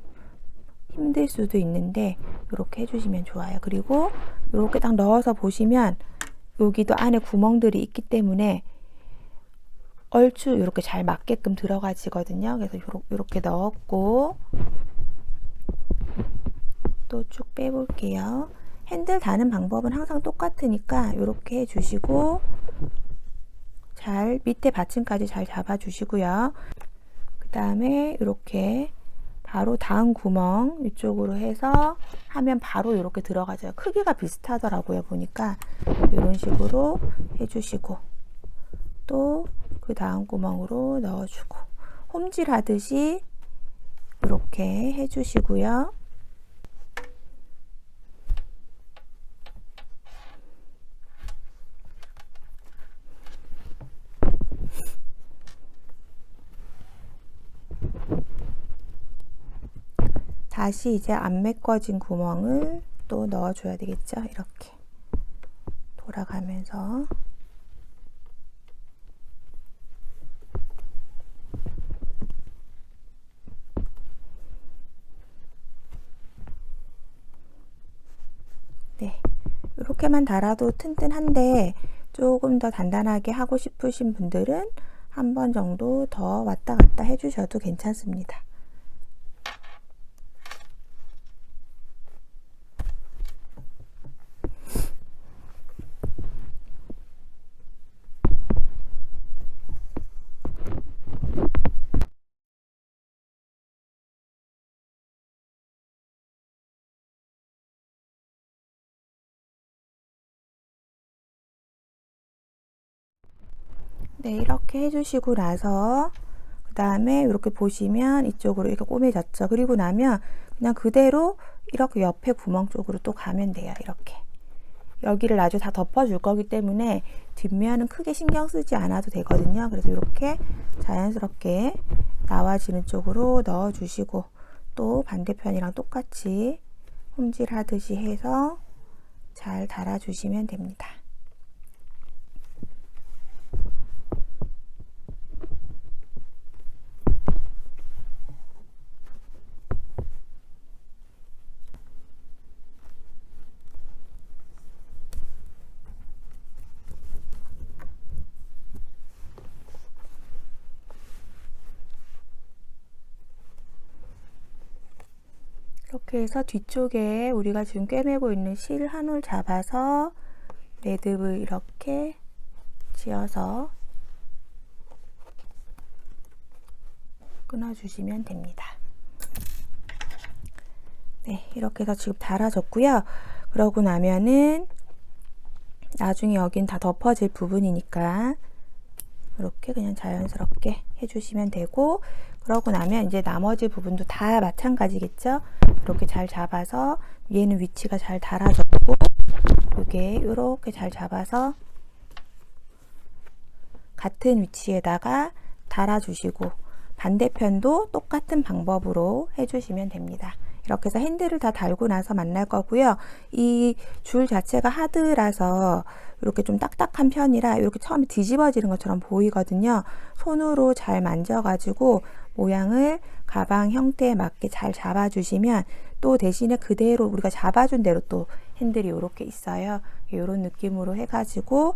S1: 힘들 수도 있는데 이렇게 해주시면 좋아요. 그리고 이렇게 딱 넣어서 보시면 여기도 안에 구멍들이 있기 때문에 얼추 이렇게 잘 맞게끔 들어가지거든요. 그래서 이렇게 넣었고 또 쭉 빼볼게요. 핸들 다는 방법은 항상 똑같으니까 이렇게 해주시고, 잘 밑에 받침까지 잘 잡아주시고요. 그 다음에 이렇게 바로 다음 구멍 이쪽으로 해서 하면 바로 이렇게 들어가죠. 크기가 비슷하더라고요, 보니까. 이런 식으로 해주시고, 또 그 다음 구멍으로 넣어주고, 홈질 하듯이 이렇게 해주시고요. 다시 이제 안 메꿔진 구멍을 또 넣어줘야 되겠죠. 이렇게 돌아가면서. 네, 이렇게만 달아도 튼튼한데 조금 더 단단하게 하고 싶으신 분들은 한 번 정도 더 왔다 갔다 해주셔도 괜찮습니다. 네, 이렇게 해주시고 나서 그 다음에 이렇게 보시면 이쪽으로 이렇게 꼬매졌죠. 그리고 나면 그냥 그대로 이렇게 옆에 구멍 쪽으로 또 가면 돼요. 이렇게 여기를 아주 다 덮어줄 거기 때문에 뒷면은 크게 신경 쓰지 않아도 되거든요. 그래서 이렇게 자연스럽게 나와지는 쪽으로 넣어 주시고, 또 반대편이랑 똑같이 홈질 하듯이 해서 잘 달아 주시면 됩니다. 이렇게 해서 뒤쪽에 우리가 지금 꿰매고 있는 실 한 올 잡아서 매듭을 이렇게 지어서 끊어주시면 됩니다. 네, 이렇게 해서 지금 달아졌고요. 그러고 나면은 나중에 여긴 다 덮어질 부분이니까 이렇게 그냥 자연스럽게 해주시면 되고, 그러고 나면 이제 나머지 부분도 다 마찬가지겠죠. 이렇게 잘 잡아서 얘는 위치가 잘 달아졌고, 이게 이렇게 잘 잡아서 같은 위치에다가 달아주시고, 반대편도 똑같은 방법으로 해주시면 됩니다. 이렇게 해서 핸들을 다 달고 나서 만날 거고요. 이 줄 자체가 하드라서 이렇게 좀 딱딱한 편이라 이렇게 처음에 뒤집어지는 것처럼 보이거든요. 손으로 잘 만져가지고 모양을 가방 형태에 맞게 잘 잡아주시면, 또 대신에 그대로 우리가 잡아준 대로 또 핸들이 이렇게 있어요. 이런 느낌으로 해가지고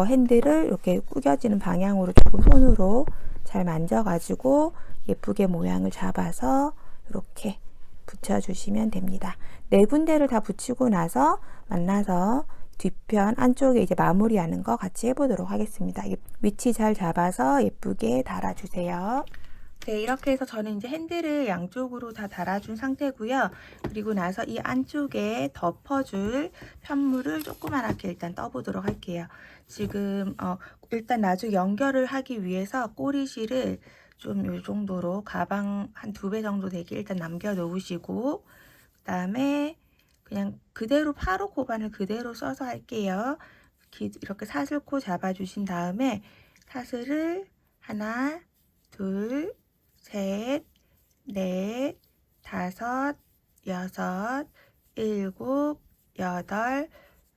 S1: 핸들을 이렇게 구겨지는 방향으로 조금 손으로 잘 만져가지고 예쁘게 모양을 잡아서 이렇게 붙여주시면 됩니다. 네 군데를 다 붙이고 나서 만나서 뒤편 안쪽에 이제 마무리하는 거 같이 해보도록 하겠습니다. 위치 잘 잡아서 예쁘게 달아주세요. 네, 이렇게 해서 저는 이제 핸들을 양쪽으로 다 달아준 상태고요. 그리고 나서 이 안쪽에 덮어줄 편물을 조그맣게 일단 떠보도록 할게요. 지금 일단 나중에 연결을 하기 위해서 꼬리실을 좀 이 정도로 가방 한 2배 정도 되게 일단 남겨 놓으시고, 그 다음에 그냥 그대로 바로 고반을 그대로 써서 할게요. 이렇게 사슬코 잡아주신 다음에 사슬을 하나, 둘, 셋, 넷, 다섯, 여섯, 일곱, 여덟,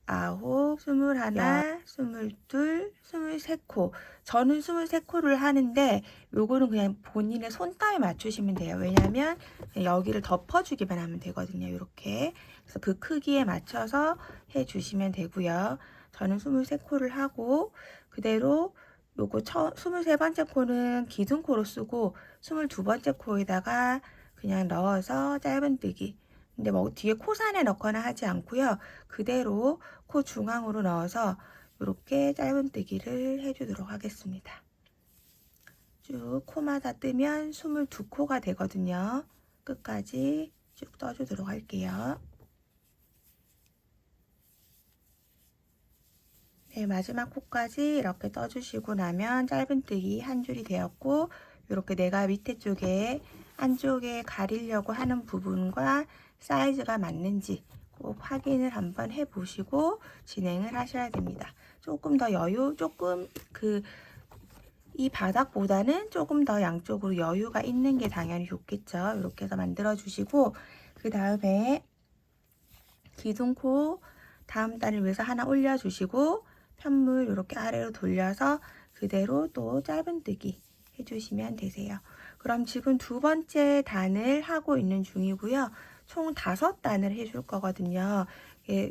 S1: 아홉, 21, 22, 23코. 저는 23코를 하는데 요거는 그냥 본인의 손땀에 맞추시면 돼요. 왜냐면 여기를 덮어주기만 하면 되거든요. 이렇게. 그래서 그 크기에 맞춰서 해주시면 되고요. 저는 23코를 하고 그대로 요거 23번째 코는 기둥코로 쓰고 22번째 코에다가 그냥 넣어서 짧은뜨기. 근데 뭐 뒤에 코산에 넣거나 하지 않고요. 그대로 코 중앙으로 넣어서 이렇게 짧은뜨기를 해주도록 하겠습니다. 쭉 코마다 뜨면 22코가 되거든요. 끝까지 쭉 떠주도록 할게요. 네, 마지막 코까지 이렇게 떠주시고 나면 짧은뜨기 한 줄이 되었고, 이렇게 내가 밑에 쪽에 안쪽에 가리려고 하는 부분과 사이즈가 맞는지 꼭 확인을 한번 해보시고 진행을 하셔야 됩니다. 조금 더 조금 이 바닥보다는 조금 더 양쪽으로 여유가 있는 게 당연히 좋겠죠. 이렇게 해서 만들어 주시고, 그 다음에 기둥코 다음 단을 위해서 하나 올려 주시고, 편물 이렇게 아래로 돌려서 그대로 또 짧은뜨기 해주시면 되세요. 그럼 지금 2번째 단을 하고 있는 중이고요. 총 5단을 해줄 거거든요.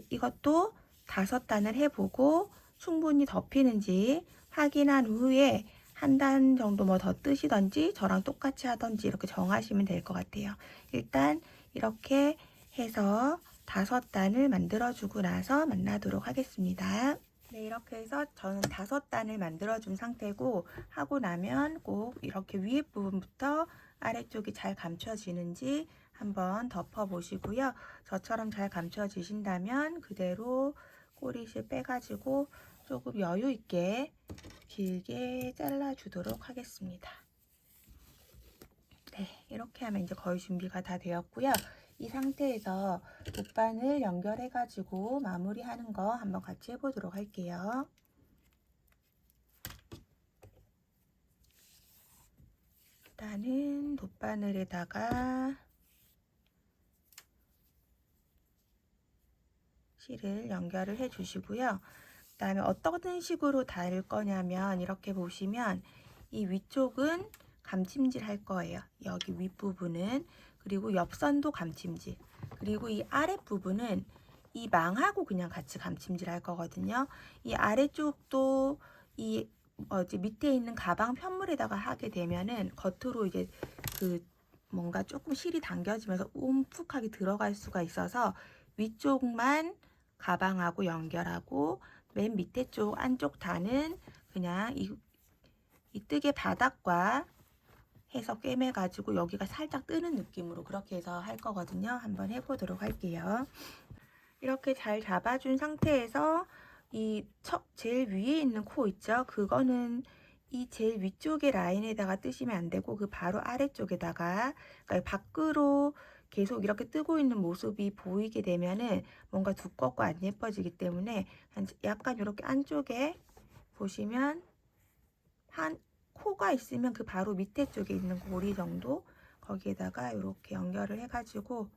S1: 이것도 5단을 해보고 충분히 덮이는지 확인한 후에 한 단 정도 뭐 더 뜨시던지 저랑 똑같이 하던지 이렇게 정하시면 될 것 같아요. 일단 이렇게 해서 5단을 만들어주고 나서 만나도록 하겠습니다. 네, 이렇게 해서 저는 5단을 만들어준 상태고, 하고 나면 꼭 이렇게 위에 부분부터 아래쪽이 잘 감춰지는지 한번 덮어보시고요. 저처럼 잘 감춰지신다면 그대로 꼬리실 빼가지고 조금 여유 있게 길게 잘라주도록 하겠습니다. 네, 이렇게 하면 이제 거의 준비가 다 되었고요. 이 상태에서 돗바늘 연결해가지고 마무리하는 거 한번 같이 해보도록 할게요. 일단은 돗바늘에다가 실을 연결을 해 주시고요. 그 다음에 어떤 식으로 달 거냐면 이렇게 보시면 이 위쪽은 감침질 할 거예요. 여기 윗부분은. 그리고 옆선도 감침질. 그리고 이 아랫부분은 이 망하고 그냥 같이 감침질 할 거거든요. 이 아래쪽도 이 밑에 있는 가방 편물에다가 하게 되면은 겉으로 이제 뭔가 조금 실이 당겨지면서 움푹하게 들어갈 수가 있어서 위쪽만 가방하고 연결하고 맨 밑에 쪽 안쪽 단은 그냥 이 뜨개 바닥과 해서 꿰매 가지고 여기가 살짝 뜨는 느낌으로 그렇게 해서 할 거거든요. 한번 해보도록 할게요. 이렇게 잘 잡아준 상태에서 제일 위에 있는 코 있죠? 그거는 이 제일 위쪽의 라인에다가 뜨시면 안 되고 그 바로 아래쪽에다가, 그러니까 밖으로 계속 이렇게 뜨고 있는 모습이 보이게 되면은 뭔가 두껍고 안 예뻐지기 때문에 약간 이렇게 안쪽에 보시면 한 코가 있으면 그 바로 밑에 쪽에 있는 고리 정도 거기에다가 이렇게 연결을 해가지고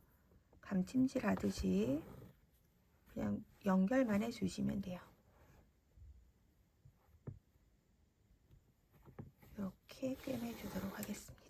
S1: 감침질 하듯이 그냥 연결만 해주시면 돼요. 이렇게 꿰매주도록 하겠습니다.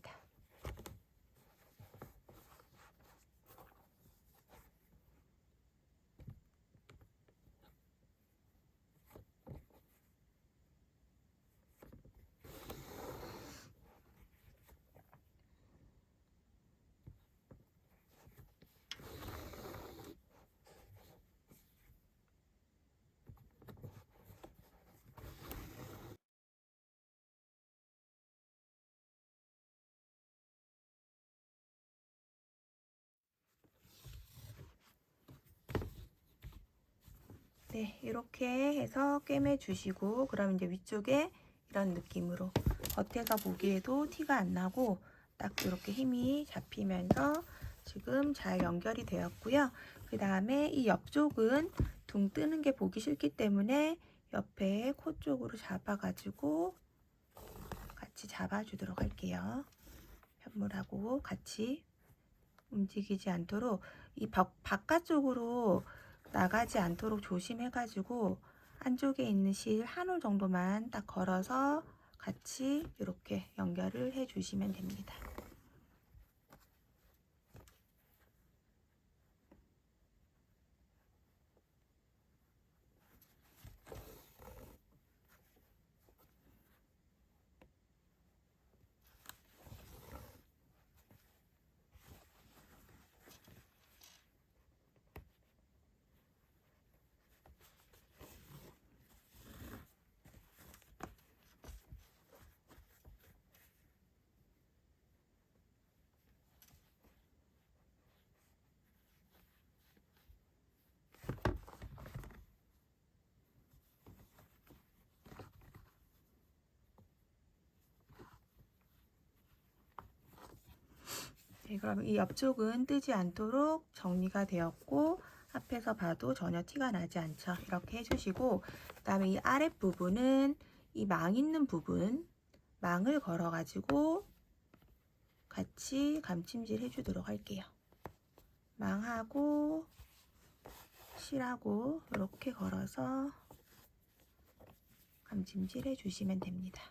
S1: 네, 이렇게 해서 꿰매 주시고, 그럼 이제 위쪽에 이런 느낌으로 겉에서 보기에도 티가 안 나고 딱 이렇게 힘이 잡히면서 지금 잘 연결이 되었고요. 그 다음에 이 옆쪽은 둥 뜨는 게 보기 싫기 때문에 옆에 코 쪽으로 잡아가지고 같이 잡아주도록 할게요. 편물하고 같이 움직이지 않도록 이 바깥쪽으로 나가지 않도록 조심해가지고 안쪽에 있는 실 한 올 정도만 딱 걸어서 같이 이렇게 연결을 해 주시면 됩니다. 네, 그럼 이 옆쪽은 뜨지 않도록 정리가 되었고 앞에서 봐도 전혀 티가 나지 않죠. 이렇게 해주시고 그 다음에 이 아랫부분은 이 망 있는 부분 망을 걸어 가지고 같이 감침질 해주도록 할게요. 망하고 실하고 이렇게 걸어서 감침질 해주시면 됩니다.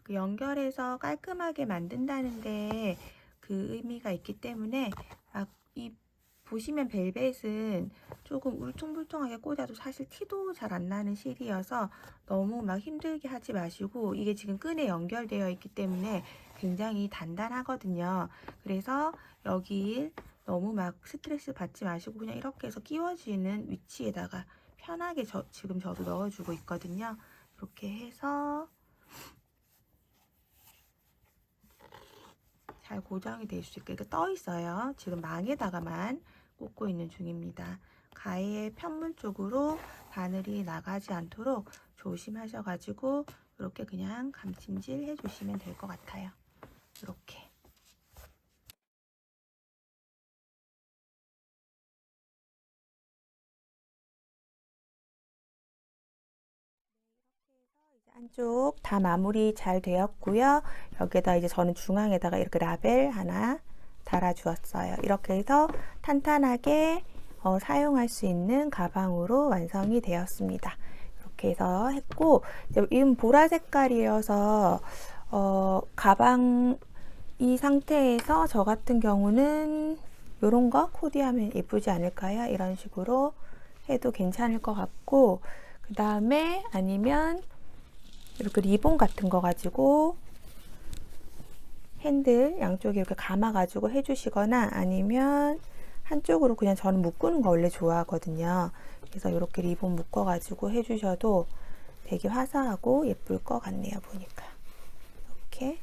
S1: 연결해서 깔끔하게 만든다는데 그 의미가 있기 때문에 이 보시면 벨벳은 조금 울퉁불퉁하게 꽂아도 사실 티도 잘 안 나는 실이어서 너무 막 힘들게 하지 마시고 이게 지금 끈에 연결되어 있기 때문에 굉장히 단단하거든요. 그래서 여기 너무 막 스트레스 받지 마시고 그냥 이렇게 해서 끼워지는 위치에다가 편하게 지금 저도 넣어주고 있거든요. 이렇게 해서 잘 고정이 될 수 있게 떠 있어요. 지금 망에다가만 꽂고 있는 중입니다. 가해의 편물 쪽으로 바늘이 나가지 않도록 조심하셔가지고 이렇게 그냥 감침질 해주시면 될 것 같아요. 이렇게. 안쪽 다 마무리 잘 되었고요. 여기에다 이제 저는 중앙에다가 이렇게 라벨 하나 달아 주었어요. 이렇게 해서 탄탄하게 사용할 수 있는 가방으로 완성이 되었습니다. 이렇게 해서 했고 이건 보라 색깔이어서 가방 이 상태에서 저 같은 경우는 이런 거 코디하면 예쁘지 않을까요? 이런 식으로 해도 괜찮을 것 같고 그 다음에 아니면 이렇게 리본 같은 거 가지고 핸들 양쪽에 이렇게 감아 가지고 해주시거나 아니면 한쪽으로 그냥 저는 묶는 거 원래 좋아하거든요. 그래서 이렇게 리본 묶어 가지고 해주셔도 되게 화사하고 예쁠 것 같네요. 보니까 이렇게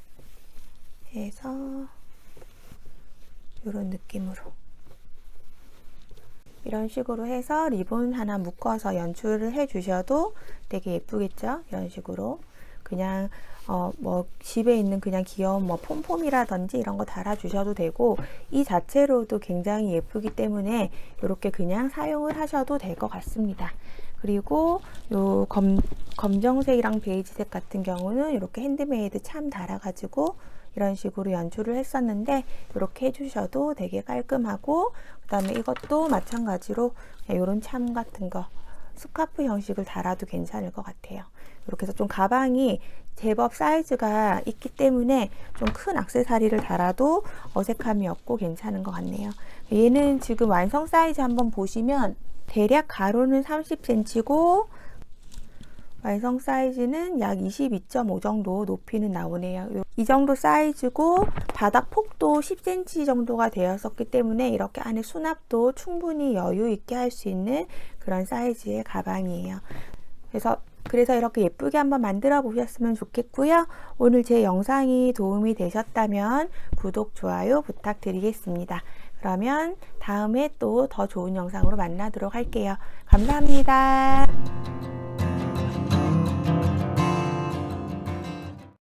S1: 해서 이런 느낌으로 이런 식으로 해서 리본 하나 묶어서 연출을 해 주셔도 되게 예쁘겠죠? 이런 식으로 그냥 뭐 집에 있는 그냥 귀여운 뭐 폼폼이라든지 이런 거 달아 주셔도 되고 이 자체로도 굉장히 예쁘기 때문에 이렇게 그냥 사용을 하셔도 될 것 같습니다. 그리고 요 검정색이랑 베이지색 같은 경우는 이렇게 핸드메이드 참 달아 가지고 이런 식으로 연출을 했었는데 이렇게 해주셔도 되게 깔끔하고 그 다음에 이것도 마찬가지로 이런 참 같은 거 스카프 형식을 달아도 괜찮을 것 같아요. 이렇게 해서 좀 가방이 제법 사이즈가 있기 때문에 좀 큰 액세서리를 달아도 어색함이 없고 괜찮은 것 같네요. 얘는 지금 완성 사이즈 한번 보시면 대략 가로는 30cm고 완성 사이즈는 약 22.5 정도 높이는 나오네요. 이 정도 사이즈고 바닥 폭도 10cm 정도가 되었었기 때문에 이렇게 안에 수납도 충분히 여유 있게 할 수 있는 그런 사이즈의 가방이에요. 그래서 이렇게 예쁘게 한번 만들어 보셨으면 좋겠고요. 오늘 제 영상이 도움이 되셨다면 구독, 좋아요 부탁드리겠습니다. 그러면 다음에 또 더 좋은 영상으로 만나도록 할게요. 감사합니다.